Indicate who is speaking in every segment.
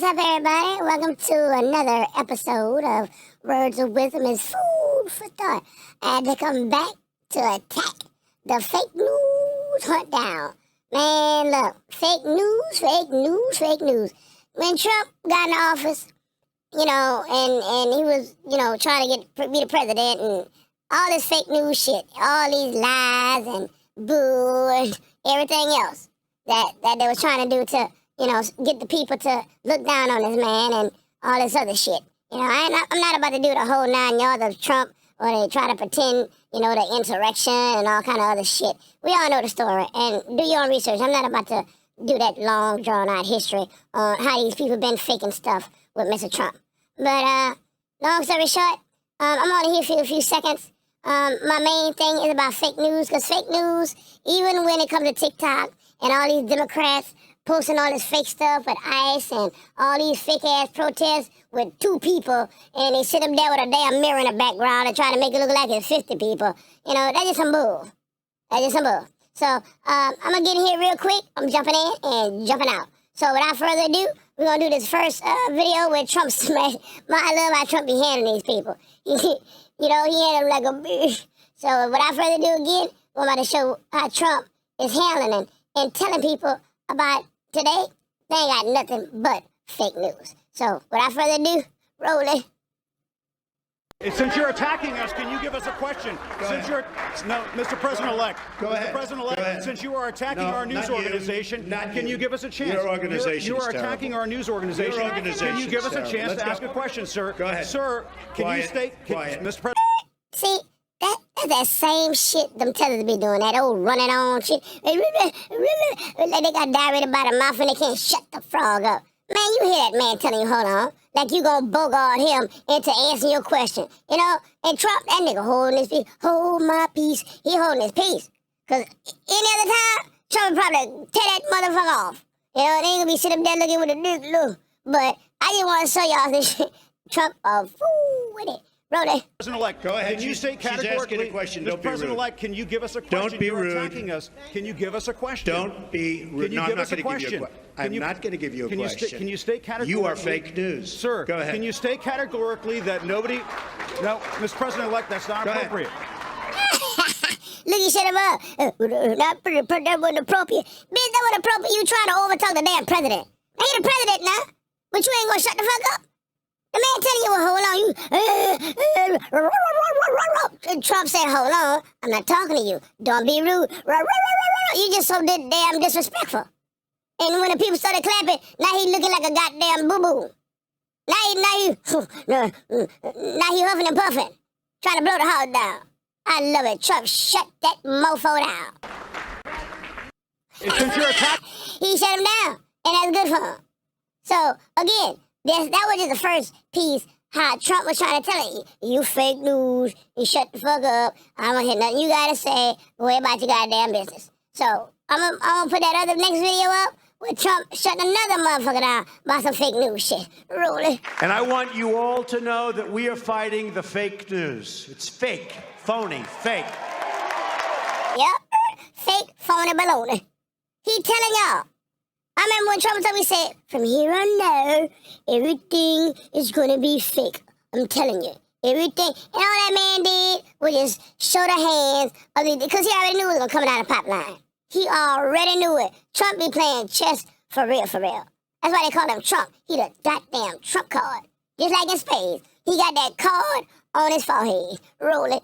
Speaker 1: up, everybody? Welcome to another episode of Words of Wisdom is Food for Thought. And to come back to attack the fake news hunt down. Man, look, fake news. When Trump got in office, and he was, trying to be the president and all this fake news shit, all these lies and boo and everything else that they was trying to do to, get the people to look down on this man and all this other shit. I'm not about to do the whole 9 yards of Trump or they try to pretend, the insurrection and all kind of other shit. We all know the story and do your own research. I'm not about to do that long, drawn-out history on how these people been faking stuff with Mr. Trump. But long story short, I'm only here for a few seconds. My main thing is about fake news, because fake news, even when it comes to TikTok and all these Democrats posting all this fake stuff with ICE and all these fake-ass protests with 2 people, and they sit them there with a damn mirror in the background and try to make it look like it's 50 people. That's just some bull. So, I'm going to get in here real quick. I'm jumping in and jumping out. So, without further ado, we're going to do this first video where Trump smashed. I love how Trump be handling these people. He handled them like a bitch. So, without further ado, again, we're about to show how Trump is handling them and telling people about today. They ain't got nothing but fake news. So, without further ado, roll it.
Speaker 2: Since you're attacking us, can you give us a question? Mr. President-elect.
Speaker 3: Go ahead.
Speaker 2: Mr. President-elect, since you are attacking our news organization, can you give us a chance?
Speaker 3: Your organization
Speaker 2: You are
Speaker 3: is
Speaker 2: attacking
Speaker 3: terrible.
Speaker 2: our news organization.
Speaker 3: Your organization
Speaker 2: Can you give
Speaker 3: is
Speaker 2: us a chance
Speaker 3: terrible.
Speaker 2: to ask a question, sir?
Speaker 3: Go ahead.
Speaker 2: Sir, can you state,
Speaker 3: Quiet.
Speaker 2: Mr. President?
Speaker 1: See, that's that same shit them tellers be doing, that old running on shit. Like they got diarrhea by the mouth and they can't shut the frog up. Man, you hear that man telling you, hold on, like you gonna bogart him into answering your question. And Trump, that nigga holding his peace. Hold my peace. He holding his peace. Because any other time, Trump would probably tear that motherfucker off. They ain't gonna be sitting up there looking with a dick look. But I just want to show y'all this shit. Trump a fool with it. Roll it.
Speaker 2: President-elect,
Speaker 3: go ahead.
Speaker 2: Can you state
Speaker 3: She's
Speaker 2: categorically,
Speaker 3: asking a question.
Speaker 2: Mr.
Speaker 3: Don't be rude.
Speaker 2: President-elect, can you give us a question?
Speaker 3: Don't be
Speaker 2: You're
Speaker 3: rude.
Speaker 2: attacking us. Can you give us a question?
Speaker 3: Don't be rude.
Speaker 2: Can you
Speaker 3: No,
Speaker 2: give
Speaker 3: I'm not
Speaker 2: us a
Speaker 3: going to give you a
Speaker 2: question?
Speaker 3: question. I'm not going to give you a question.
Speaker 2: Can you state categorically?
Speaker 3: You are fake news.
Speaker 2: Sir,
Speaker 3: go ahead.
Speaker 2: Can you state categorically that nobody... No, Mr. President-elect, that's not appropriate.
Speaker 1: Look, you shut him up. Not pretty, that wasn't appropriate. Bitch, that wasn't appropriate. You trying to overtalk the damn president. Now, he the president now, but you ain't going to shut the fuck up. The man telling you, well, hold on, and Trump said, hold on, I'm not talking to you. Don't be rude. You just so damn disrespectful. And when the people started clapping, now he looking like a goddamn boo-boo. Now he huffing and puffing, trying to blow the house down. I love it. Trump, shut that mofo down.
Speaker 2: Since you're attacking...
Speaker 1: He shut him down, and that's good for him. So, again, that was just the first piece, how Trump was trying to tell it. You fake news. You shut the fuck up. I don't hear nothing you gotta say. Go about your goddamn business. So, I'm gonna put that other next video up with Trump shutting another motherfucker down about some fake news shit. Roll it.
Speaker 4: And I want you all to know that we are fighting the fake news. It's fake, phony, fake.
Speaker 1: Yep. Fake, phony, baloney. He telling y'all. I remember when Trump told me, he said, from here on now, everything is going to be fake. I'm telling you. Everything. And all that man did was just show the hands of the, because he already knew it was going to come down the pipeline. He already knew it. Trump be playing chess for real, for real. That's why they call him Trump. He the goddamn Trump card. Just like in spades. He got that card on his forehead. Roll it.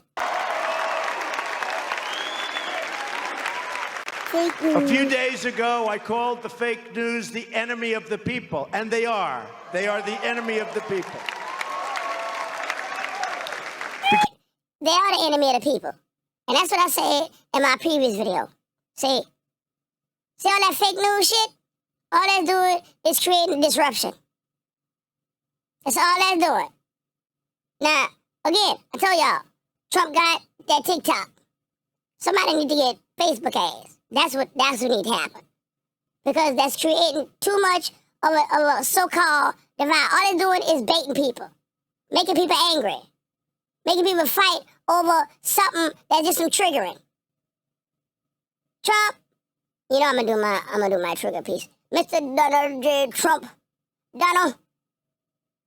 Speaker 4: A few days ago, I called the fake news the enemy of the people, and they are. They are the enemy of the people.
Speaker 1: They are the enemy of the people. And that's what I said in my previous video. See all that fake news shit? All that's doing is creating disruption. That's all that's doing. Now, again, I told y'all, Trump got that TikTok. Somebody need to get Facebook ads. That's what need to happen. Because that's creating too much of a so-called divide. All they're doing is baiting people. Making people angry. Making people fight over something that's just some triggering. Trump, I'm gonna do my trigger piece. Mr. Donald J. Trump, Donald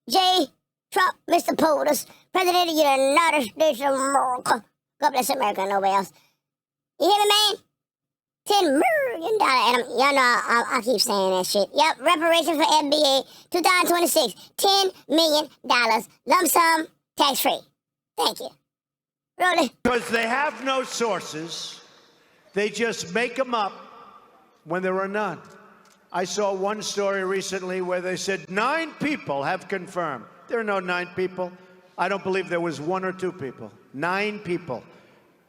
Speaker 1: J. Trump, Mr. POTUS, President of the United States of America. God bless America, nobody else. You hear me, man? $10 million. And y'all know I keep saying that shit. Yep, reparations for NBA 2026. $10 million. Lump sum, tax-free. Thank you. Really?
Speaker 4: Because they have no sources. They just make them up when there are none. I saw one story recently where they said 9 people have confirmed. There are no 9 people. I don't believe there was 1 or 2 people. 9 people.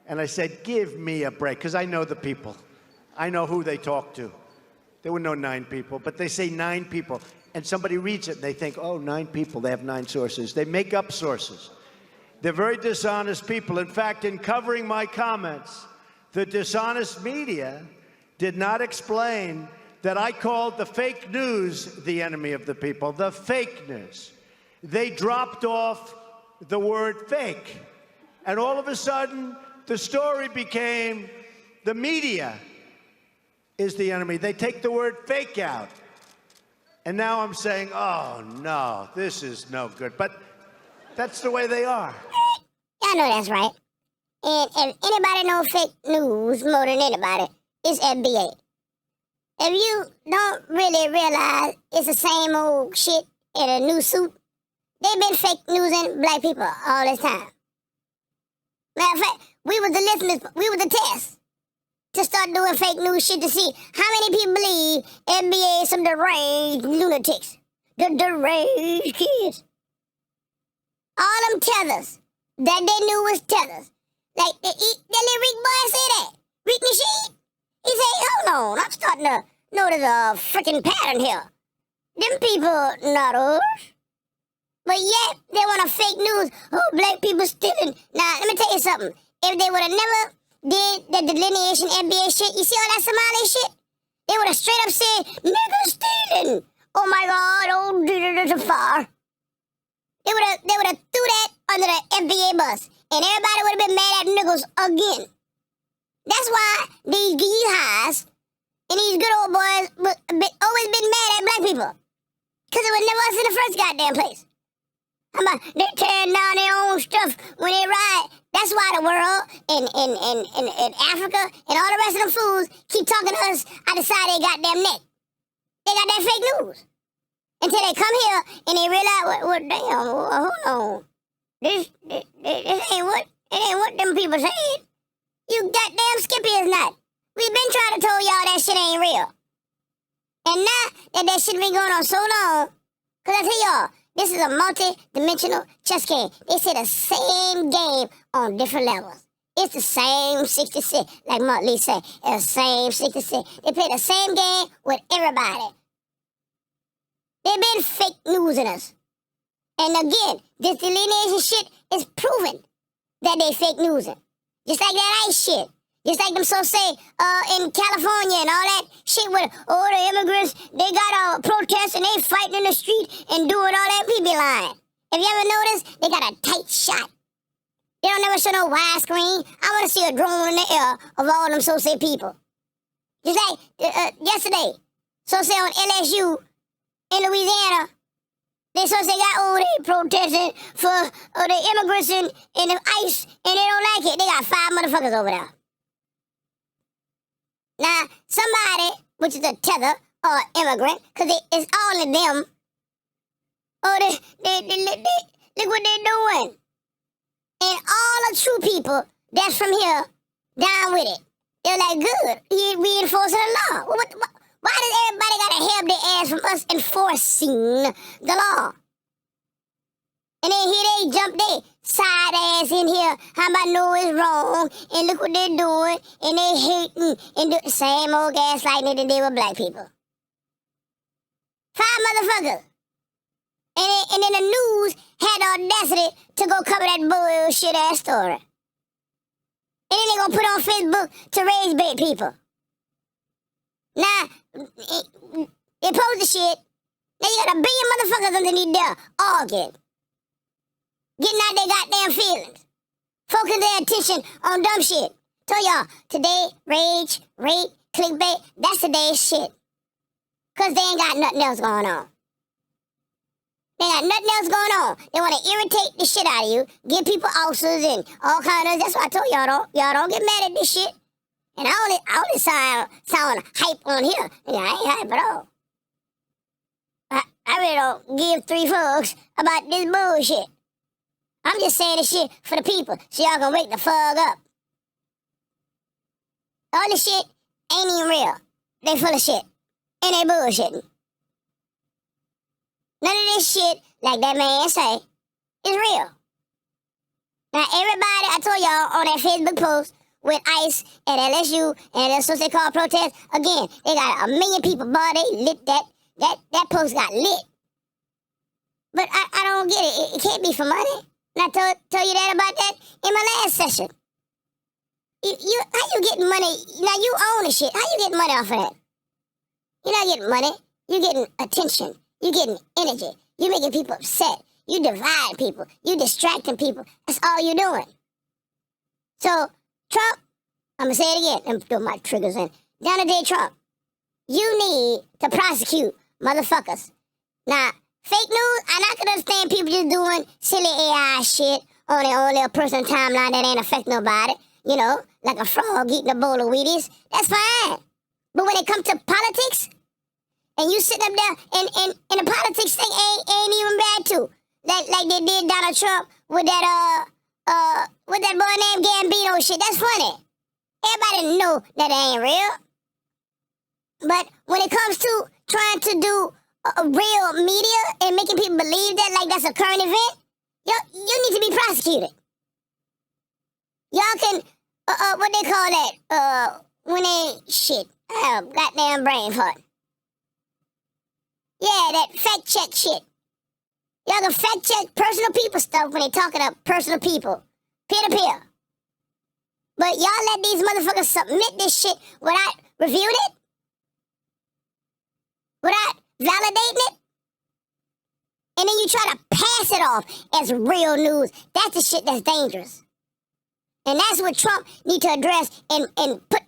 Speaker 4: And I said, give me a break, because I know the people. I know who they talk to. There were no 9 people, but they say 9 people. And somebody reads it and they think, oh, 9 people, they have 9 sources. They make up sources. They're very dishonest people. In fact, in covering my comments, the dishonest media did not explain that I called the fake news the enemy of the people, the fake news. They dropped off the word fake. And all of a sudden, the story became the media is the enemy. They take the word fake out. And now I'm saying, oh, no, this is no good. But that's the way they are.
Speaker 1: I know that's right. And if anybody knows fake news more than anybody, it's NBA. If you don't really realize it's the same old shit in a new suit, they've been fake newsing black people all this time. Matter of fact, we was the listeners, we was the test to start doing fake news shit to see how many people believe NBA is some deranged lunatics. The deranged kids. All them tethers that they knew was tethers. Like, that little Rick boy say that. Rick Machine. He said, hold on, I'm starting to notice a freaking pattern here. Them people not us. But yet, they want to fake news. Oh, black people stealing. Now, let me tell you something. If they would have never did the delineation NBA shit, you see all that Somali shit? They would have straight up said, niggas stealing. Oh my God, oh, there's a fire. They would have threw that under the NBA bus. And everybody would have been mad at niggas again. That's why these geezers and these good old boys always been mad at black people. Because it was never us in the first goddamn place. They tearing down their own stuff when they ride. That's why the world and Africa and all the rest of them fools keep talking to us out the side of their goddamn neck. They got that fake news. Until they come here and they realize, what damn, hold on. This ain't what them people saying. You goddamn Skippy is not. We've been trying to tell y'all that shit ain't real. And now that shit been going on so long, because I tell y'all, this is a multi-dimensional chess game. They say the same game on different levels. It's the same 66, like Mark Lee said. It's the same 66. They play the same game with everybody. They've been fake newsing us. And again, this delineation shit is proven that they fake newsing. Just like that ICE shit. Just like them so say in California and all that shit with, the immigrants, they got a protest and they fighting in the street and doing all that. We be lying. If you ever noticed, they got a tight shot. They don't never show no widescreen. I want to see a drone in the air of all them so say people. Just like yesterday, so say on LSU in Louisiana, they so say got they protesting for the immigrants in the ICE and they don't like it. They got 5 motherfuckers over there. Now, somebody, which is a tether or immigrant, because it's all of them, look what they're doing. And all the true people that's from here, down with it. They're like, good, he reinforcing the law. Why does everybody got to help their ass from us enforcing the law? And then here they jump their side ass in here. How about know it's wrong? And look what they're doing. And they hating and do the same old gaslighting that they with black people. 5 motherfuckers. And then the news had the audacity to go cover that bullshit ass story. And then they gonna put on Facebook to raise bait people. Now, they post the shit. Now you got 1 billion motherfuckers underneath there arguing. Getting out their goddamn feelings. Focusing their attention on dumb shit. Tell y'all, today, rage, rape, clickbait, that's today's shit. Because they ain't got nothing else going on. They got nothing else going on. They want to irritate the shit out of you, give people ulcers and all kind of. That's why I told y'all don't get mad at this shit. And I only sound hype on here. Yeah, I ain't hype at all. I really don't give three fucks about this bullshit. I'm just saying this shit for the people, so y'all can wake the fuck up. All this shit ain't even real. They full of shit. And they bullshitting. None of this shit, like that man say, is real. Now everybody, I told y'all on that Facebook post with ICE and LSU and that's what they call protests, again, they got 1 million people, boy, they lit that post got lit. But I don't get it. It can't be for money. And I told you that about that in my last session. How you getting money? Now you own the shit. How you getting money off of that? You're not getting money. You're getting attention. You're getting energy. You're making people upset. You dividing people. You distracting people. That's all you're doing. So, Trump, I'm going to say it again. I'm throw my triggers in. Donald J. Trump, you need to prosecute motherfuckers. Now, fake news, I not gonna understand people just doing silly AI shit on their own little personal timeline that ain't affect nobody. You know, like a frog eating a bowl of Wheaties. That's fine. But when it comes to politics, and you sit up there and the politics thing ain't even bad too. Like they did Donald Trump with that boy named Gambino shit. That's funny. Everybody know that ain't real. But when it comes to trying to do a real media and making people believe that like that's a current event, you need to be prosecuted. Y'all can what they call that? When they shit. I have a goddamn brain fart. Yeah, that fact check shit. Y'all can fact check personal people stuff when they talking to personal people. Peer to peer. But y'all let these motherfuckers submit this shit without reviewing it? Without validating it? And then you try to pass it off as real news. That's the shit that's dangerous. And that's what Trump need to address and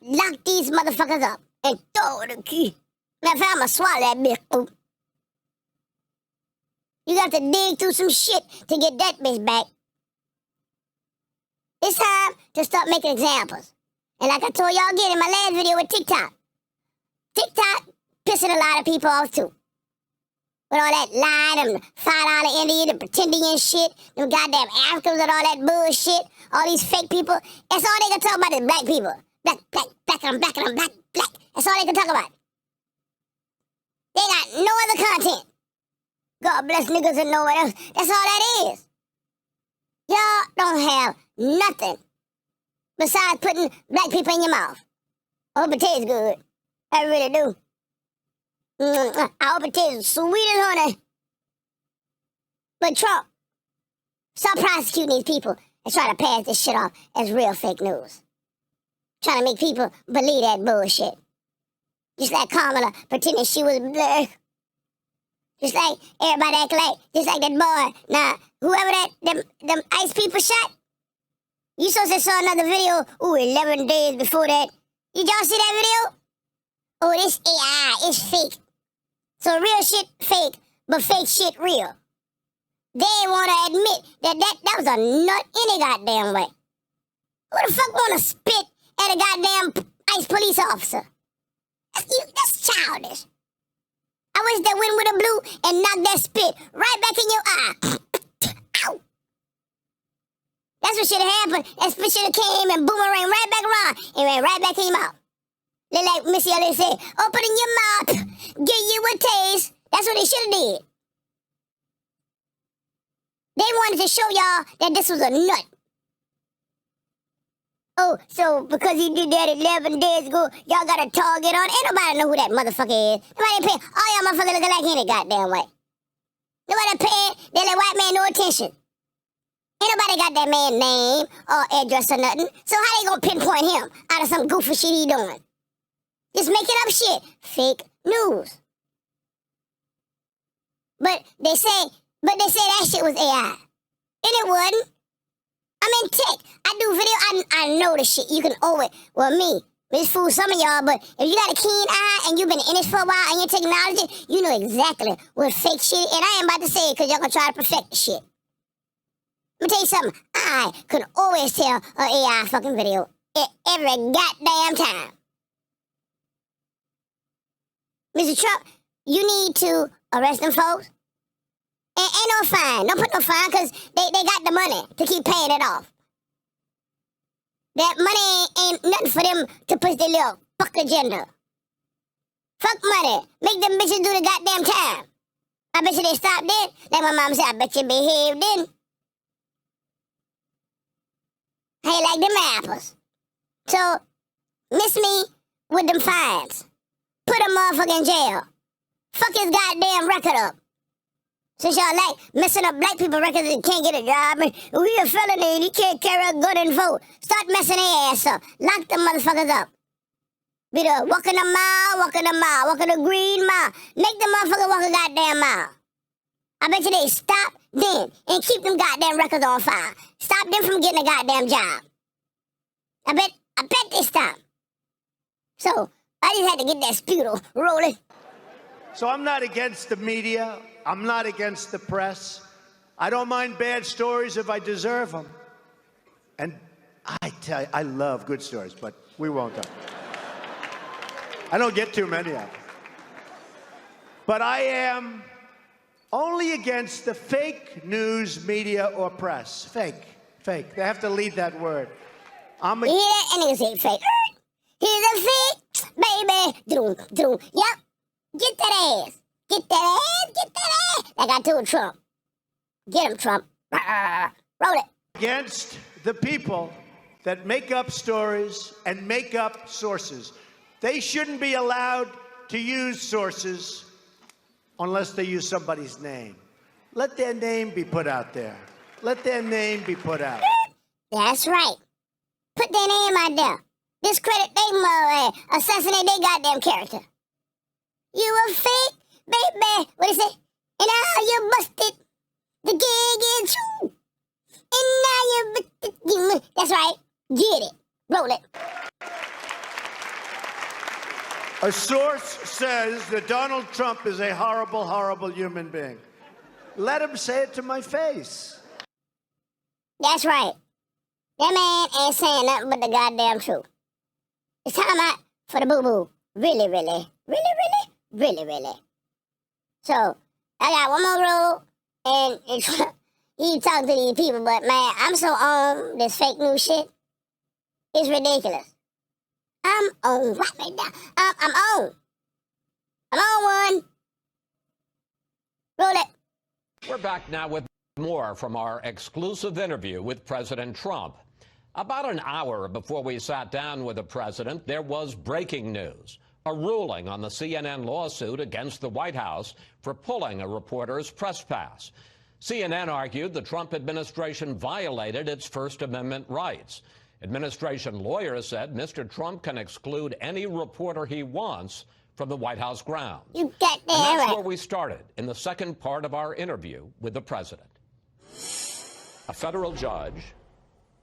Speaker 1: lock these motherfuckers up. And throw the key. Matter of fact, I'ma swallow that bitch. Ooh. You got to dig through some shit to get that bitch back. It's time to start making examples. And like I told y'all again in my last video with TikTok. TikTok pissing a lot of people off too. With all that lie, them $5 Indian, the pretending and shit, them goddamn Africans and all that bullshit, all these fake people. That's all they can talk about is black people. Black, and I'm black, and I'm black. That's all they can talk about. They got no other content. God bless niggas and nowhere else. That's all that is. Y'all don't have nothing besides putting black people in your mouth. I hope it tastes good. I really do. I hope it tastes sweet as honey. But Trump, stop prosecuting these people and try to pass this shit off as real fake news. Trying to make people believe that bullshit. Just like Kamala pretending she was black. Just like everybody act like, just like that boy. Now, whoever them ICE people shot, you supposed to saw another video, 11 days before that. Did y'all see that video? Oh, this AI, it's fake. So real shit fake, but fake shit real. They want to admit that was a nut any goddamn way. Who the fuck want to spit at a goddamn ICE police officer? That's childish. I wish they went with a blue and knocked that spit right back in your eye. Ow. That's what should have happened. That spit should have came and boomerang right back around and ran right back in your mouth. Like Missy Elliott said, open in your mouth, give you a taste. That's what they should have did. They wanted to show y'all that this was a nut. Oh, so because he did that 11 days ago, y'all got a target on? Ain't nobody know who that motherfucker is. Nobody paying. All y'all motherfuckers looking like any goddamn way. Nobody paying that little white man no attention. Ain't nobody got that man's name or address or nothing. So how they gonna pinpoint him out of some goofy shit he doing? Just making up shit. Fake news. But they say that shit was AI. And it wasn't. I'm in tech. I do video. I know the shit. You can always, well, me, This fool some of y'all, but if you got a keen eye and you've been in this for a while and your technology, you know exactly what fake shit is. And I ain't about to say it because y'all gonna try to perfect the shit. Let me tell you something. I can always tell an AI fucking video every goddamn time. Mr. Trump, you need to arrest them folks. Ain't no fine. Don't put no fine because they got the money to keep paying it off. That money ain't nothing for them to push their little fuck agenda. Fuck money. Make them bitches do the goddamn time. I bet you they stopped then. Like my mom said, I bet you behaved then. How you like them apples? So, miss me with them fines. Put a motherfucker in jail. Fuck his goddamn record up. Since y'all like messing up black people records and can't get a job, and we a felony and you can't carry a gun and vote. Start messing their ass up. Lock them motherfuckers up. Be the walking a mile, walking a green mile. Make the motherfucker walk a goddamn mile. I bet you they stop then and keep them goddamn records on file. Stop them from getting a goddamn job. I bet they stop. So, I just had to get that sputum rolling.
Speaker 4: So I'm not against the media. I'm not against the press. I don't mind bad stories if I deserve them. And I tell you, I love good stories, but we won't go. I don't get too many of them. But I am only against the fake news media or press. Fake. They have to lead that word.
Speaker 1: Yeah, and niggas say fake. Here's a fake, baby. Yep. Get that ass. Get that ass. Like I told Trump. Get him, Trump. Roll it.
Speaker 4: Against the people that make up stories and make up sources. They shouldn't be allowed to use sources unless they use somebody's name. Let their name be put out there. Let their name be put out.
Speaker 1: That's right. Put their name out there. Discredit them, assassinate their goddamn character. You a fake, baby. What is it? And now you busted. The gig is true. And now you busted. That's right. Get it. Roll it.
Speaker 4: A source says that Donald Trump is a horrible, horrible human being. Let him say it to my face.
Speaker 1: That's right. That man ain't saying nothing but the goddamn truth. It's time out for the boo-boo. Really. So, I got one more rule, and he talk to these people, but man, I'm so on this fake news shit. It's ridiculous. I'm on. Write me down. I'm on. I'm on one. Roll it.
Speaker 5: We're back now with more from our exclusive interview with President Trump. About an hour before we sat down with the president, there was breaking news. A ruling on the CNN lawsuit against the White House for pulling a reporter's press pass. CNN argued the Trump administration violated its First Amendment rights. Administration lawyers said Mr. Trump can exclude any reporter he wants from the White House grounds.
Speaker 1: You got that
Speaker 5: and that's
Speaker 1: right.
Speaker 5: where we started in the second part of our interview with the president. A federal judge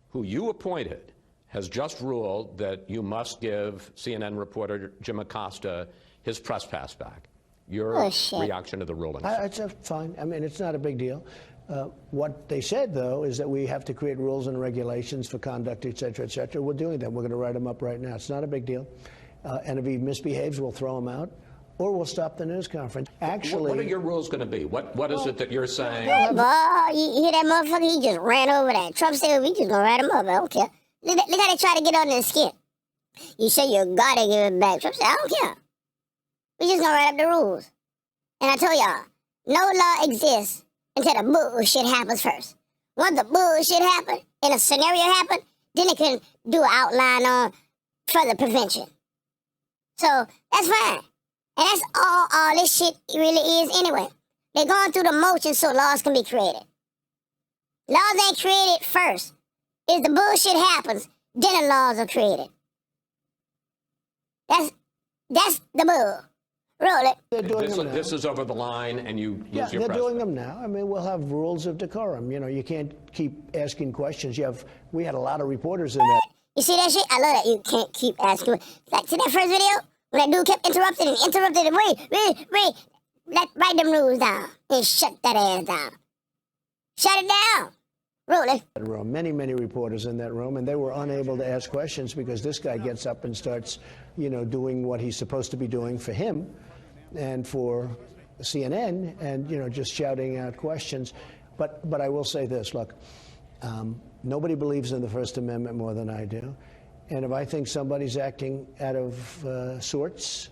Speaker 5: who you appointed has just ruled that you must give CNN reporter Jim Acosta his press pass back. Your reaction to the ruling?
Speaker 6: It's fine. I mean, it's not a big deal. What they said, though, is that we have to create rules and regulations for conduct, et cetera, et cetera. We're doing that. We're going to write them up right now. It's not a big deal. And if he misbehaves, we'll throw him out, or we'll stop the news conference. Actually,
Speaker 5: what are your rules going to be? What is it that you're saying?
Speaker 1: Boy, you hear that motherfucker? He just ran over that. Trump said we just gonna write him up. I don't care. Look how they try to get under the skin. You say you gotta give it back. Trump said, I don't care. We just gonna write up the rules. And I told y'all, no law exists until the bullshit happens first. Once the bullshit happens and a scenario happens, then it can do an outline on further prevention. So that's fine. And that's all this shit really is anyway. They're going through the motions so laws can be created. Laws ain't created first. If the bullshit happens, then the laws are created. That's the bull. Roll it.
Speaker 6: they're doing them now.
Speaker 5: This is over the line, and you lose
Speaker 6: Yeah,
Speaker 5: your
Speaker 6: they're
Speaker 5: president.
Speaker 6: doing them now. I mean, we'll have rules of decorum. You know, you can't keep asking questions. We had a lot of reporters in that.
Speaker 1: You see that shit? I love that. You can't keep asking. Like, see that first video? When that dude kept interrupting and Ray, write them rules down and shut that ass down. Shut it down. Rolling.
Speaker 6: Many, many reporters in that room, and they were unable to ask questions because this guy gets up and starts, doing what he's supposed to be doing for him and for CNN, and just shouting out questions. But I will say this: look, nobody believes in the First Amendment more than I do, and if I think somebody's acting out of sorts,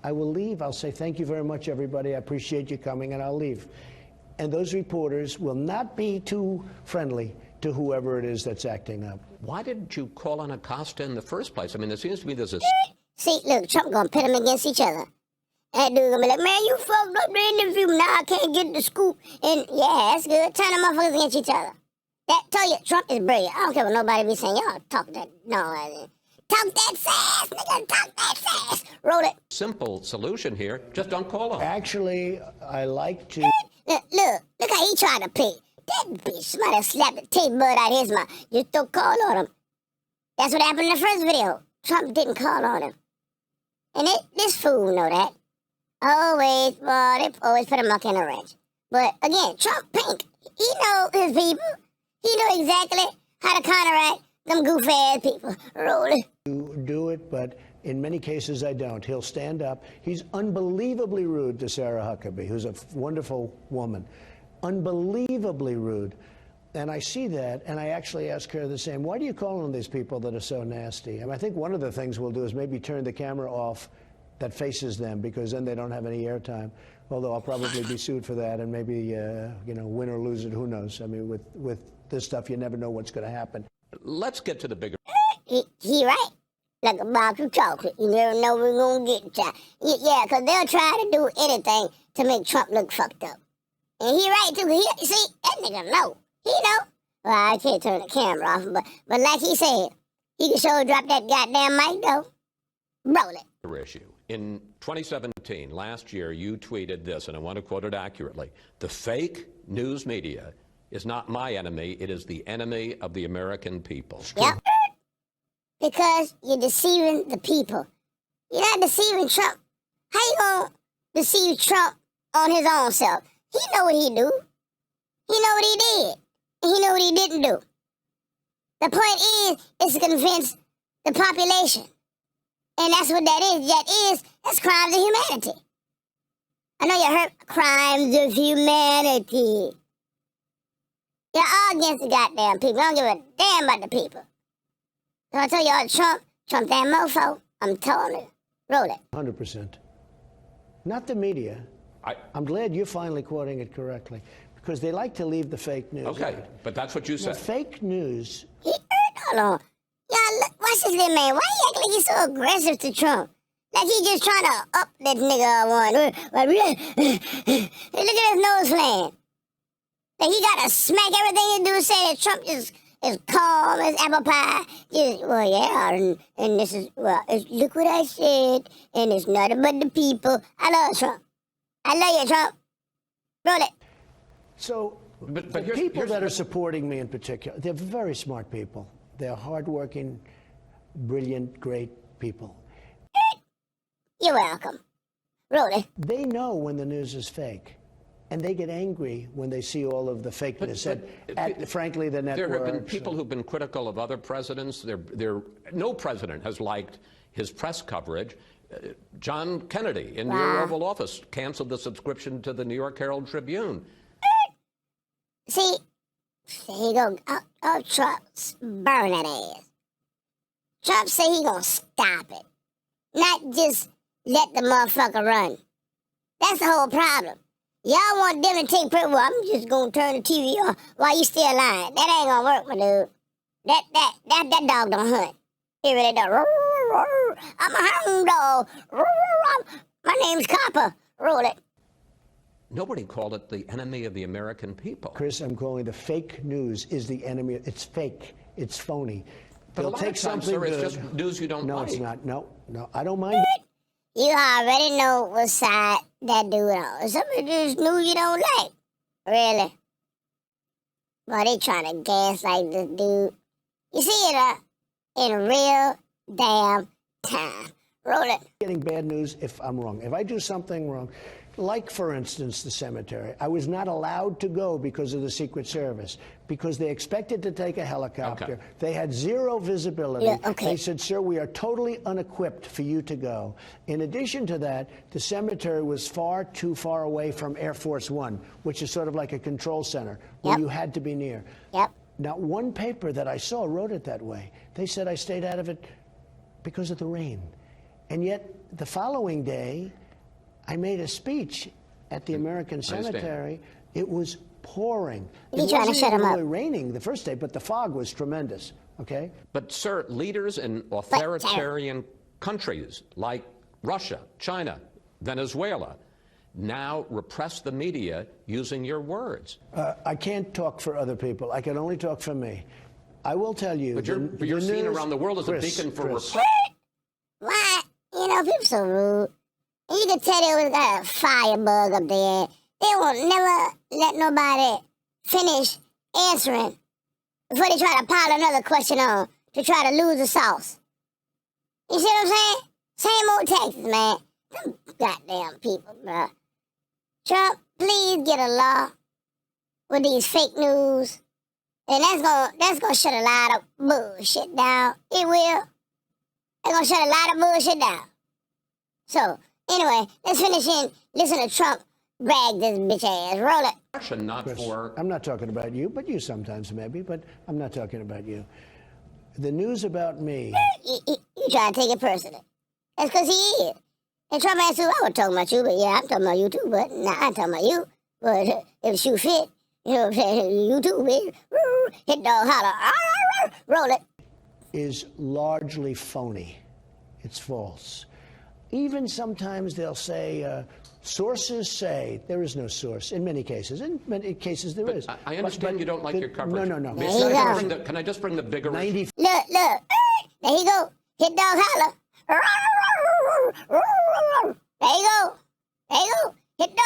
Speaker 6: I will leave. I'll say thank you very much, everybody. I appreciate you coming, and I'll leave. And those reporters will not be too friendly to whoever it is that's acting up.
Speaker 5: Why didn't you call on Acosta in the first place? I mean, there seems to be there's a...
Speaker 1: See, look, Trump gonna pit them against each other. And dude gonna be like, man, you fucked up the interview. Now I can't get the scoop. And yeah, that's good. Turn them motherfuckers against each other. That tell you, Trump is brilliant. I don't care what nobody be saying. Y'all talk that, talk that sass, nigga, talk that sass. Roll it.
Speaker 5: Simple solution here. Just don't call him.
Speaker 6: Actually, I like to...
Speaker 1: Look how he tried to pick. That bitch might have slapped the taste bud out of his mouth. Just don't call on him. That's what happened in the first video. Trump didn't call on him. And this fool know that. They always put a monkey in a wrench. But again, Trump pink. He know his people. He know exactly how to counteract them goofy ass people. Roll it.
Speaker 6: Do it, but in many cases I don't. He'll stand up. He's unbelievably rude to Sarah Huckabee, who's a wonderful woman. Unbelievably rude. And I see that, and I actually ask her the same. Why do you call on these people that are so nasty? And I think one of the things we'll do is maybe turn the camera off that faces them, because then they don't have any airtime. Although I'll probably be sued for that, and maybe, win or lose it, who knows? I mean, with this stuff, you never know what's going to happen.
Speaker 5: Let's get to the bigger...
Speaker 1: He right. Like a box of chocolate. You never know we're going to get to. Yeah, because they'll try to do anything to make Trump look fucked up. And he right, too. See, that nigga know. He know. Well, I can't turn the camera off, but like he said, he can sure drop that goddamn mic, though. Roll it.
Speaker 5: Issue. In 2017, last year, you tweeted this, and I want to quote it accurately. The fake news media is not my enemy. It is the enemy of the American people.
Speaker 1: Yep. Because you're deceiving the people. You're not deceiving Trump. How you gonna deceive Trump on his own self? He know what he do. He know what he did. And he know what he didn't do. The point is to convince the population. And that's what that is. That's crimes of humanity. I know you heard crimes of humanity. You're all against the goddamn people. I don't give a damn about the people. So I tell y'all, Trump that mofo. I'm telling you. Roll it.
Speaker 6: 100%. Not the media. I'm glad you're finally quoting it correctly, because they like to leave the fake news.
Speaker 5: Okay, but that's what you said.
Speaker 6: Fake news.
Speaker 1: Hold on. Y'all, watch this little man. Why he act like he's so aggressive to Trump? Like he just trying to up that nigga one. Look at his nose flame. Like he got to smack everything he do, say that Trump is calm as apple pie. And this is, look what I said, and it's nothing but the people. I love Trump. I love you, Trump. Roll it.
Speaker 6: So, but the people that are supporting me in particular, they're very smart people. They're hardworking, brilliant, great people.
Speaker 1: You're welcome. Roll it.
Speaker 6: They know when the news is fake. And they get angry when they see all of the fakeness. Frankly, the networks.
Speaker 5: There have been people who've been critical of other presidents. No president has liked his press coverage. John Kennedy in your Oval Office canceled the subscription to the New York Herald Tribune.
Speaker 1: See, here you go. Oh, Trump's burn that ass. Trump say he gonna stop it. Not just let the motherfucker run. That's the whole problem. Y'all want them to take credit. Well, I'm just gonna turn the TV off while you still lying. That ain't gonna work, my dude. That dog don't hunt. He really don't. I'm a hound dog. My name's Copper. Roll it.
Speaker 5: Nobody called it the enemy of the American people.
Speaker 6: Chris, I'm calling the fake news is the enemy. It's fake. It's phony.
Speaker 5: But
Speaker 6: They'll take something
Speaker 5: sir, it's just news you don't like.
Speaker 6: No, it's not. No, I don't mind.
Speaker 1: You already know what side that dude on. Some of this news you don't like. Really? Boy, they trying to gaslight this dude. You see it, in real damn time. Roll it.
Speaker 6: Getting bad news if I'm wrong. If I do something wrong, like, for instance, the cemetery, I was not allowed to go because of the Secret Service, because they expected to take a helicopter.
Speaker 5: Okay.
Speaker 6: They had zero visibility.
Speaker 1: Yeah, okay.
Speaker 6: They said, sir, we are totally unequipped for you to go. In addition to that, the cemetery was far too far away from Air Force One, which is sort of like a control center where
Speaker 1: Yep.
Speaker 6: you had to be near.
Speaker 1: Yep.
Speaker 6: Not one paper that I saw wrote it that way. They said I stayed out of it because of the rain. And yet, the following day, I made a speech at the American Cemetery. It was pouring.
Speaker 1: You
Speaker 6: It
Speaker 1: trying to
Speaker 6: wasn't
Speaker 1: shut
Speaker 6: even
Speaker 1: 'em up.
Speaker 6: really raining the first day, but the fog was tremendous, okay?
Speaker 5: But, sir, leaders in authoritarian countries like Russia, China, Venezuela now repress the media using your words.
Speaker 6: I can't talk for other people. I can only talk for me. I will tell you.
Speaker 5: But you're seen around the world as a beacon for repression.
Speaker 1: Why? You know, people so rude. And you can tell they always got a firebug up there. They won't never let nobody finish answering before they try to pile another question on to try to lose the sauce. You see what I'm saying? Same old Texas, man. Them goddamn people, bro. Trump, please get a law with these fake news. And that's gonna shut a lot of bullshit down. It will. That's gonna shut a lot of bullshit down. So, anyway, let's finish in. Listen to Trump brag this bitch ass. Roll it.
Speaker 5: Not
Speaker 6: Chris,
Speaker 5: for.
Speaker 6: I'm not talking about you, but you sometimes maybe, but I'm not talking about you. The news about me.
Speaker 1: You try to take it personal. That's because he is. And Trump asked you, I was talking about you, but yeah, I'm talking about you too, but nah, I'm talking about you. But if the shoe fit, you know what I'm saying, you too, bitch. Hit dog holler. Roll it.
Speaker 6: Is largely phony. It's false. Even sometimes they'll say, sources say. There is no source in many cases. In many cases there is.
Speaker 5: I understand you don't like your coverage.
Speaker 6: No.
Speaker 1: There you go.
Speaker 5: Can I just bring the bigger
Speaker 6: 90.
Speaker 1: Look. There he go. Hit dog holler. There you go. Hit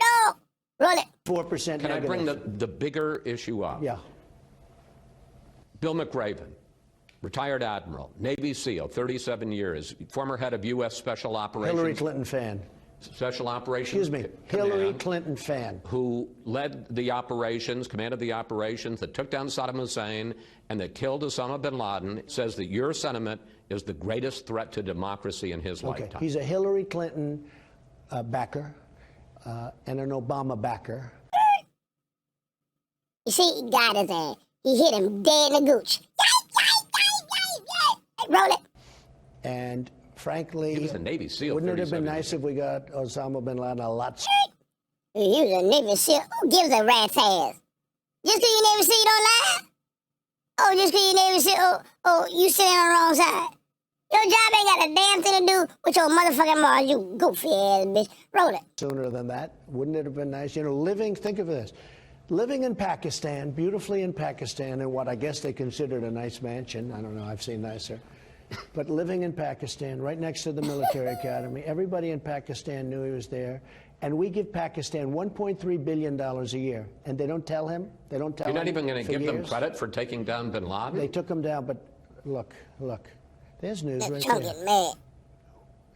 Speaker 1: dog. Roll it.
Speaker 6: 4%
Speaker 5: Can I
Speaker 6: negative.
Speaker 5: bring the bigger issue up?
Speaker 6: Yeah.
Speaker 5: Bill McRaven, retired admiral, Navy SEAL, 37 years, former head of U.S. Special Operations.
Speaker 6: Hillary Clinton fan.
Speaker 5: Special Operations.
Speaker 6: Excuse me.
Speaker 5: Command,
Speaker 6: Hillary Clinton fan.
Speaker 5: who led the operations, commanded the operations that took down Saddam Hussein and that killed Osama bin Laden, says that your sentiment is the greatest threat to democracy in his lifetime.
Speaker 6: He's a Hillary Clinton backer and an Obama backer.
Speaker 1: You see, he got his ass. He hit him dead in the gooch. Roll it.
Speaker 6: And frankly,
Speaker 5: He was a Navy SEAL.
Speaker 6: wouldn't it have been
Speaker 5: 37
Speaker 6: nice if we got Osama bin Laden a lot?
Speaker 1: He was a Navy SEAL. Who gives a rat's ass? Just because you Navy SEAL, you don't lie? Oh, just because you Navy SEAL, oh, you sitting on the wrong side. Your job ain't got a damn thing to do with your motherfucking Mars, you goofy ass bitch. Roll it.
Speaker 6: Sooner than that. Wouldn't it have been nice? You know, think of this. Living in Pakistan, beautifully in Pakistan, in what I guess they considered a nice mansion. I don't know, I've seen nicer. But living in Pakistan, right next to the military academy, everybody in Pakistan knew he was there. And we give Pakistan $1.3 billion a year. And they don't tell him. They don't tell him.
Speaker 5: You're not even going to
Speaker 6: for
Speaker 5: give them
Speaker 6: years.
Speaker 5: credit for taking down bin Laden?
Speaker 6: They took him down, but look. There's news right
Speaker 1: Trump
Speaker 6: there.
Speaker 1: get mad.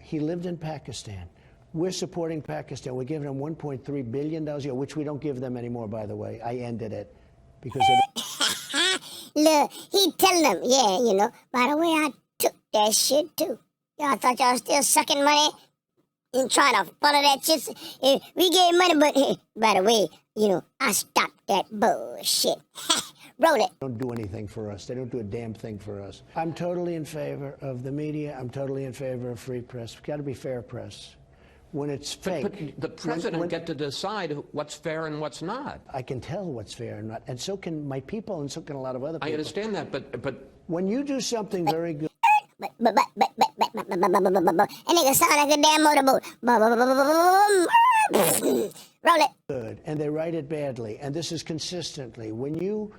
Speaker 6: He lived in Pakistan. We're supporting Pakistan. We're giving them $1.3 billion a year, which we don't give them anymore, by the way. I ended it because
Speaker 1: Look, he telling them, yeah, you know, by the way, I took that shit too. Y'all thought y'all still sucking money and trying to follow that shit? We gave money, but by the way, you know, I stopped that bullshit. Roll it.
Speaker 6: don't do anything for us. They don't do a damn thing for us. I'm totally in favor of the media. I'm totally in favor of free press. It's got to be fair press. When it's fake.
Speaker 5: But the president get to decide what's fair and what's not.
Speaker 6: I can tell what's fair and not. And so can my people and so can a lot of other people.
Speaker 5: I understand that, but
Speaker 6: when you do something very good.
Speaker 1: And nigga sound like a damn motorboat. Roll it.
Speaker 6: Good, and they write it badly, and this is consistently. When you,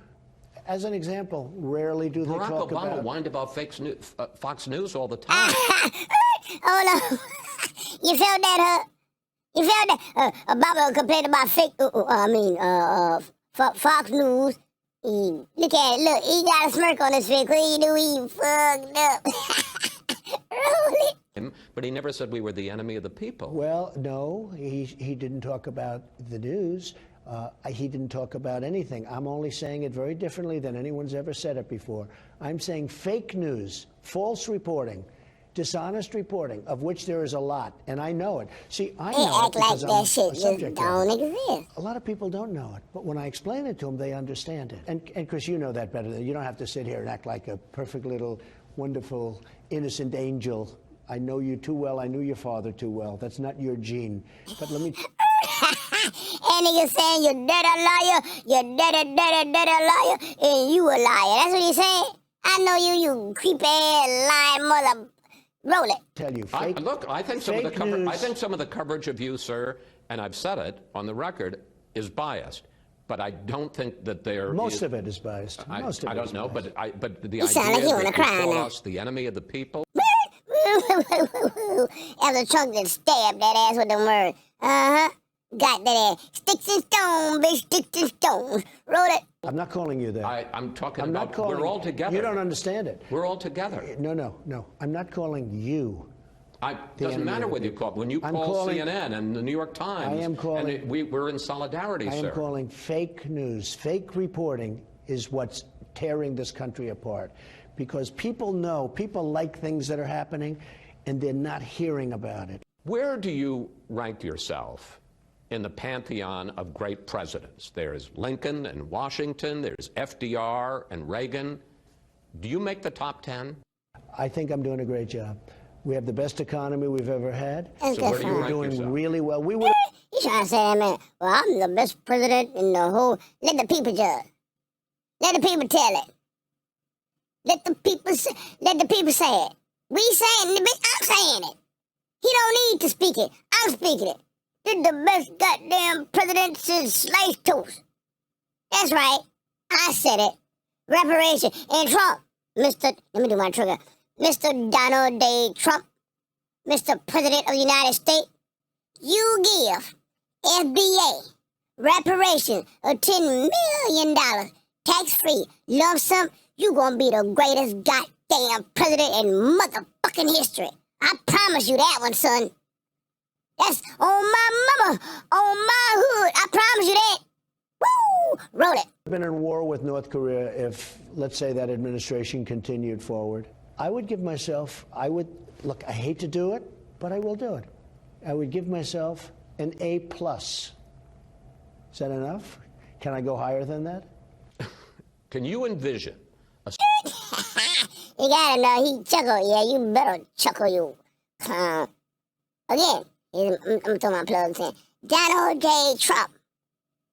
Speaker 6: as an example, rarely do they
Speaker 5: Barack
Speaker 6: talk
Speaker 5: Obama
Speaker 6: about.
Speaker 5: whined about Fox News all the time.
Speaker 1: Oh no. You felt that, huh? You felt that? Obama complained about fake, Fox News. Look at it. Look, he got a smirk on his face. He knew he fucked up. Roll it.
Speaker 5: But he never said we were the enemy of the people.
Speaker 6: Well, no, he didn't talk about the news. He didn't talk about anything. I'm only saying it very differently than anyone's ever said it before. I'm saying fake news, false reporting, dishonest reporting, of which there is a lot, and I know it. See, I know it because
Speaker 1: like that shit just don't exist.
Speaker 6: A lot of people don't know it, but when I explain it to them, they understand it. And Chris, you know that better. You don't have to sit here and act like a perfect little, wonderful, innocent angel. I know you too well. I knew your father too well. That's not your gene. But let me...
Speaker 1: And nigga saying you're dead a liar, you're dead a liar, and you a liar. That's what he's saying? I know you creepy ass lying mother. Roll it.
Speaker 6: Tell you,
Speaker 5: look, I think some of the coverage of you, sir, and I've said it on the record, is biased. But I don't think that
Speaker 6: most of it is biased.
Speaker 5: I don't know, but the
Speaker 1: you sound like you want to cry
Speaker 5: call
Speaker 1: now.
Speaker 5: us the enemy of the people.
Speaker 1: After Trump that stabbed that ass with them words. Got that ass. Sticks and stones, bitch, sticks and stones. Roll it.
Speaker 6: I'm not calling you that.
Speaker 5: I'm talking about we're all together.
Speaker 6: You don't understand it.
Speaker 5: We're all together.
Speaker 6: No. I'm not calling you.
Speaker 5: Doesn't matter whether you call. When you call CNN and the New York Times,
Speaker 6: I am calling,
Speaker 5: and we're in solidarity, sir.
Speaker 6: I am calling fake news. Fake reporting is what's tearing this country apart. Because people like things that are happening, and they're not hearing about it.
Speaker 5: Where do you rank yourself in the pantheon of great presidents? There's Lincoln and Washington, there's FDR and Reagan. Do you make the top 10?
Speaker 6: I think I'm doing a great job. We have the best economy we've ever had.
Speaker 5: So where do you rank
Speaker 6: doing
Speaker 5: yourself?
Speaker 6: Really well.
Speaker 1: You trying to say that, man? Well, I'm the best president in the whole... Let the people judge. Let the people tell it. Let the people say it. We saying it, bitch, I'm saying it. He don't need to speak it. I'm speaking it. This is the best goddamn president since sliced toast. That's right. I said it. Reparation. And Trump, let me do my trigger. Mr. Donald J. Trump, Mr. President of the United States, you give FBA reparation of $10 million tax-free lump sum, you gonna be the greatest goddamn president in motherfucking history. I promise you that one, son. That's on my mama, on my hood. I promise you that. Woo! Wrote it.
Speaker 6: I've been in war with North Korea if, let's say, that administration continued forward. I would give myself, look, I hate to do it, but I will do it. I would give myself an A+. Is that enough? Can I go higher than that?
Speaker 5: Can you envision
Speaker 1: You gotta know, he chuckle. Yeah, you better chuckle, you clown. Again, I'm throwing my plugs in. Donald J. Trump,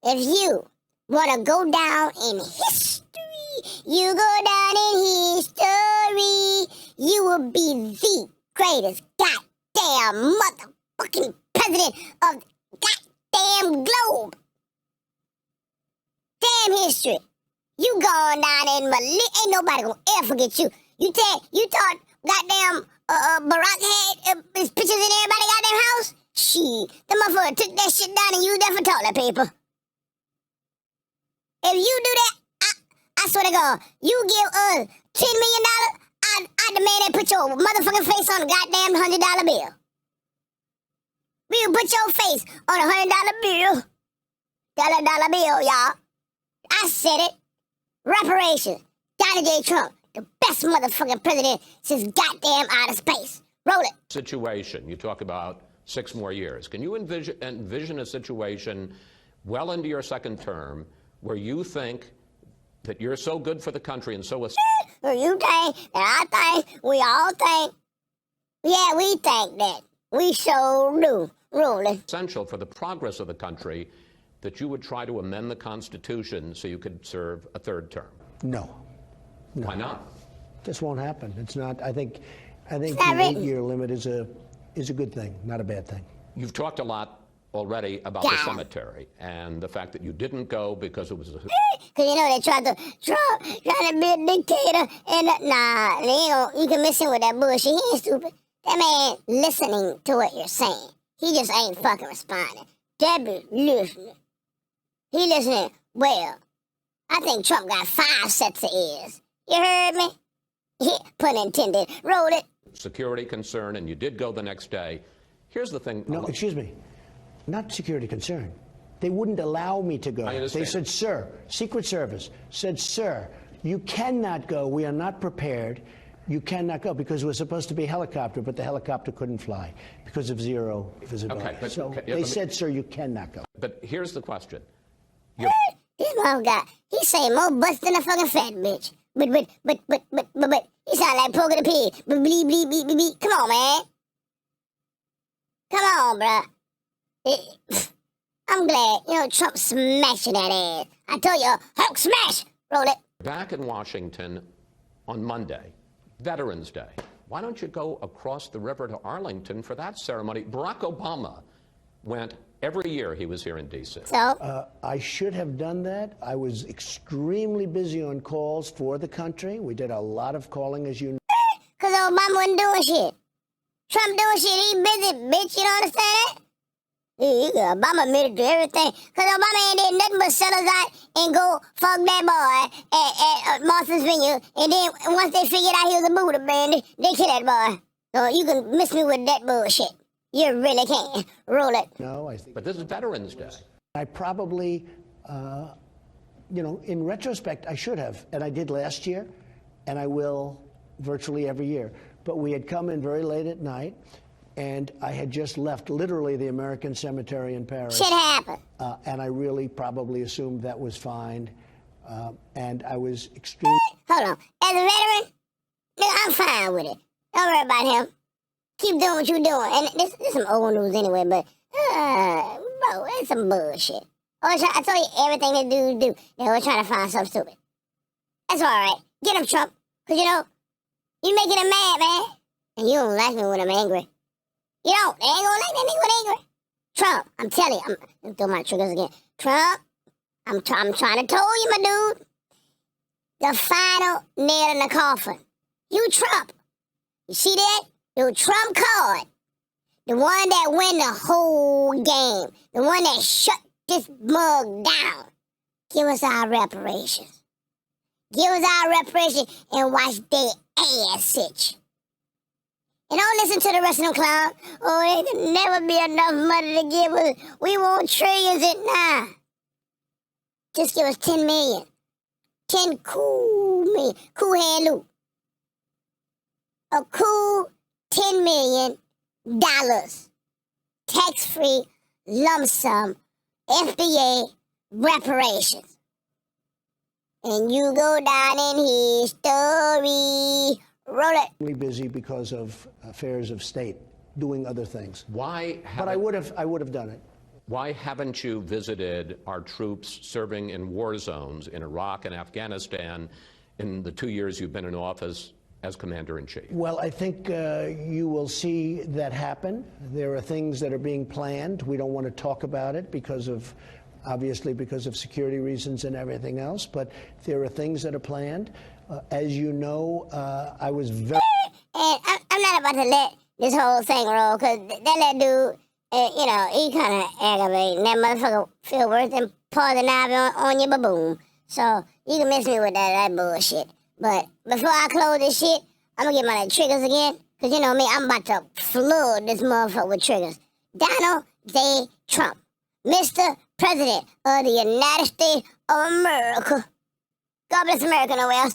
Speaker 1: if you want to go down in history, you go down in history, you will be the greatest goddamn motherfucking president of the goddamn globe. Damn history. You going down in ain't nobody gonna ever forget you. You thought goddamn Barack had his pictures in everybody's goddamn house? Shit, the motherfucker took that shit down and used that for toilet paper. If you do that, I swear to God, you give us $10 million, I demand they put your motherfucking face on a goddamn $100 bill. We'll put your face on a $100 bill. Dollar bill, y'all. I said it. Reparations. Donald J. Trump, the best motherfucking president since goddamn outer space. Roll it.
Speaker 5: Situation, you talk about 6 more years. Can you envision a situation well into your second term where you think that you're so good for the country and so...
Speaker 1: You think, and I think, we all think. Yeah, we think that. We sure do. Roll it.
Speaker 5: Essential for the progress of the country that you would try to amend the Constitution so you could serve a 3rd term?
Speaker 6: No.
Speaker 5: Why not?
Speaker 6: This won't happen. It's not. I think the 8-year limit is a good thing, not a bad thing.
Speaker 5: You've talked a lot already about the cemetery and the fact that you didn't go because it was a...
Speaker 1: Because, they tried to be a dictator, and you can miss him with that bullshit. He ain't stupid. That man listening to what you're saying. He just ain't fucking responding. That be listening. He listening well. I think Trump got 5 sets of ears. You heard me? Pun intended. Roll it.
Speaker 5: Security concern, and you did go the next day. Here's the thing.
Speaker 6: No, excuse me. Not security concern. They wouldn't allow me to go.
Speaker 5: I understand.
Speaker 6: They said, sir, Secret Service said, sir, you cannot go. We are not prepared. You cannot go, because it was supposed to be a helicopter, but the helicopter couldn't fly because of zero visibility.
Speaker 5: Okay, but,
Speaker 6: so they said, sir, you cannot go.
Speaker 5: But here's the question.
Speaker 1: This mom guy, he say more butts than a fucking fat bitch. But, he sound like Porky the Pig. Bleep, bleep, bleep, bleep, bleep. Come on, man. Come on, bruh. I'm glad, Trump smashing that ass. I told you, Hulk smash. Roll it.
Speaker 5: Back in Washington on Monday, Veterans Day. Why don't you go across the river to Arlington for that ceremony? Barack Obama went every year he was here in D.C.
Speaker 1: So?
Speaker 6: I should have done that. I was extremely busy on calls for the country. We did a lot of calling, as you know.
Speaker 1: Because Obama wasn't doing shit. Trump doing shit, he busy, bitch. You don't understand that? Obama admitted to everything. Because Obama ain't did nothing but sell us out and go fuck that boy at Martha's Vineyard. And then once they figured out he was a Buddha man, they kill that boy. So you can miss me with that bullshit. You really can. Roll it.
Speaker 6: No, I think.
Speaker 5: But this is Veterans Day.
Speaker 6: I probably, in retrospect, I should have. And I did last year, and I will virtually every year. But we had come in very late at night, and I had just left literally the American Cemetery in Paris.
Speaker 1: Shit happened.
Speaker 6: And I really probably assumed that was fine. And I was extremely...
Speaker 1: Hold on. As a veteran, nigga, I'm fine with it. Don't worry about him. Keep doing what you're doing. And this some old news anyway, but, bro, it's some bullshit. I told you everything they do. They were trying to find something stupid. That's all right. Get him, Trump. Because, you making him mad, man. And you don't like me when I'm angry. You don't. They ain't gonna like that nigga when angry. Trump, I'm telling you. I'm throw my triggers again. Trump, I'm trying to tell you, my dude. The final nail in the coffin. You Trump. You see that? The Trump card. The one that win the whole game. The one that shut this mug down. Give us our reparations. Give us our reparations and watch their ass itch. And don't listen to the rest of them clowns. Oh, there can never be enough money to give us. We want trillions in now. Just give us 10 million. 10 cool million. Cool hand loop. A cool $10 million. Tax-free lump sum. FBA reparations. And you go down in history. Roll it.
Speaker 6: Really busy because of affairs of state, doing other things.
Speaker 5: Why?
Speaker 6: But I would have done it.
Speaker 5: Why haven't you visited our troops serving in war zones in Iraq and Afghanistan in the 2 years you've been in office as Commander-in-Chief?
Speaker 6: Well, I think you will see that happen. There are things that are being planned. We don't want to talk about it obviously because of security reasons and everything else, but there are things that are planned. As you know, I was very...
Speaker 1: And I'm not about to let this whole thing roll, because that dude, he kind of aggravating. That motherfucker feel worse than pausing knife on your baboon. So you can miss me with that bullshit. But before I close this shit, I'm going to get my triggers again, because you know me, I'm about to flood this motherfucker with triggers. Donald J. Trump, Mr. President of the United States of America. God bless America, nowhere else.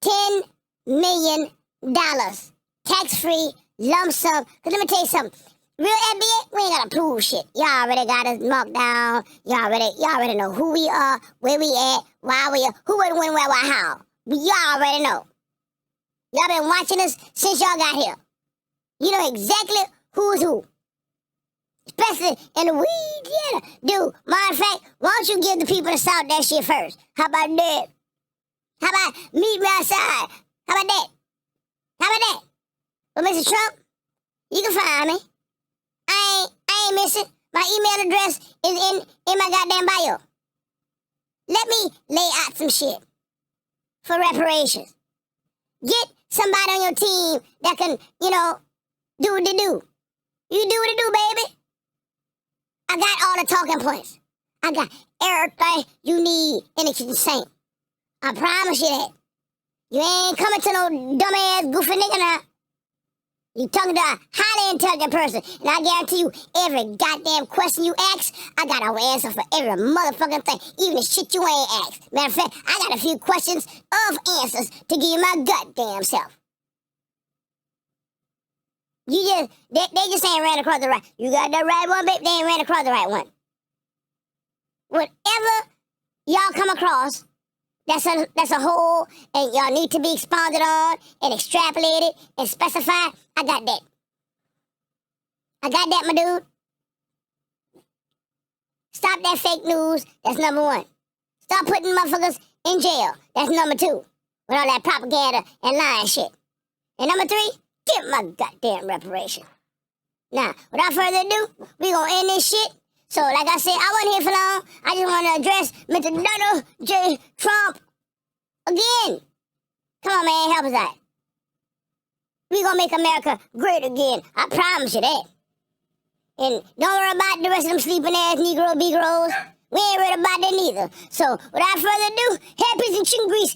Speaker 1: $10 million. Tax-free lump sum. Because let me tell you something. Real FBA, we ain't got to prove shit. Y'all already got us marked down. Y'all already know who we are, where we at, why we are, who, when, where, why, how. Y'all already know. Y'all been watching us since y'all got here. You know exactly who's who. Especially in the Louisiana. Dude, matter of fact, why don't you give the people in the South that shit first? How about that? How about meet me outside? How about that? How about that? But Mr. Trump, you can find me. I ain't missing. My email address is in my goddamn bio. Let me lay out some shit for reparations. Get somebody on your team that can, do what they do. You do what they do, baby. I got all the talking points. I got everything you need in the kitchen sink. I promise you that. You ain't coming to no dumbass goofy nigga now. You talking to a highly intelligent person, and I guarantee you, every goddamn question you ask, I got an answer for every motherfucking thing, even the shit you ain't asked. Matter of fact, I got a few questions of answers to give you my goddamn self. They just ain't ran across the right. You got the right one, baby. They ain't ran across the right one. Whatever y'all come across, that's a whole, and y'all need to be expounded on and extrapolated and specified. I got that. I got that, my dude. Stop that fake news. That's number one. Stop putting motherfuckers in jail. That's number two. With all that propaganda and lying shit. And number three, get my goddamn reparation. Now, without further ado, we gonna end this shit. So, like I said, I wasn't here for long. I just want to address Mr. Donald J. Trump again. Come on, man, help us out. We gonna make America great again. I promise you that. And don't worry about the rest of them sleeping ass Negro Beagros. We ain't worried about that neither. So, without further ado, hair, peas, and chicken grease.